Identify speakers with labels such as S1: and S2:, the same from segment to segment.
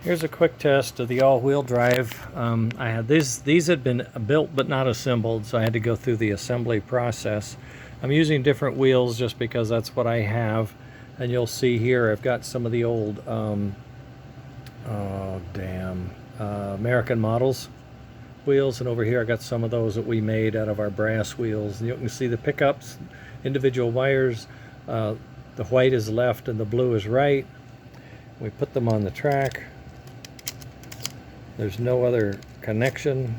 S1: Here's a quick test of the all-wheel drive. I had these had been built but not assembled, so I had to go through the assembly process. I'm using different wheels just because that's what I have, and you'll see here I've got some of the old American models wheels, and over here I got some of those that we made out of our brass wheels. And you can see the pickups, individual wires. The white is left and the blue is right. We put them on the track. There's no other connection.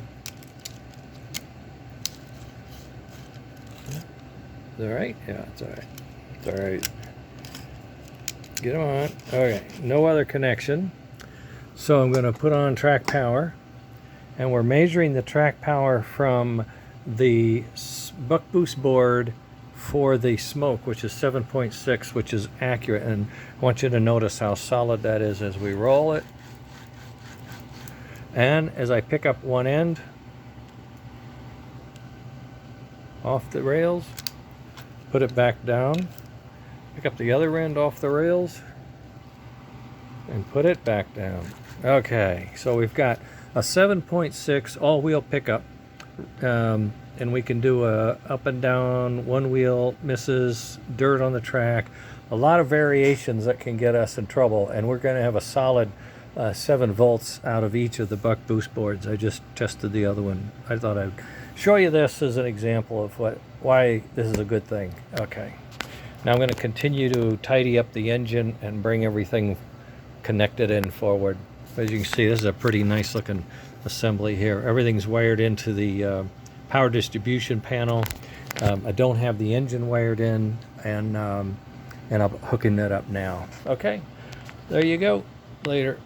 S1: Is that right? Yeah, it's all right. It's all right. Get them on. Okay, no other connection. So I'm going to put on track power, and we're measuring the track power from the buck boost board for the smoke, which is 7.6, which is accurate. And I want you to notice how solid that is as we roll it. And as I pick up one end off the rails, put it back down, pick up the other end off the rails, and put it back down. Okay, so we've got a 7.6 all-wheel pickup, and we can do a up and down, one wheel misses, dirt on the track, a lot of variations that can get us in trouble, and we're going to have a solid 7 volts out of each of the buck boost boards. I just tested the other one. I thought I'd show you this as an example of why this is a good thing. Okay, now I'm going to continue to tidy up the engine and bring everything connected in forward. As you can see, this is a pretty nice looking assembly here. Everything's wired into the power distribution panel. I don't have the engine wired in, and I'm hooking that up now. Okay, there you go. Later.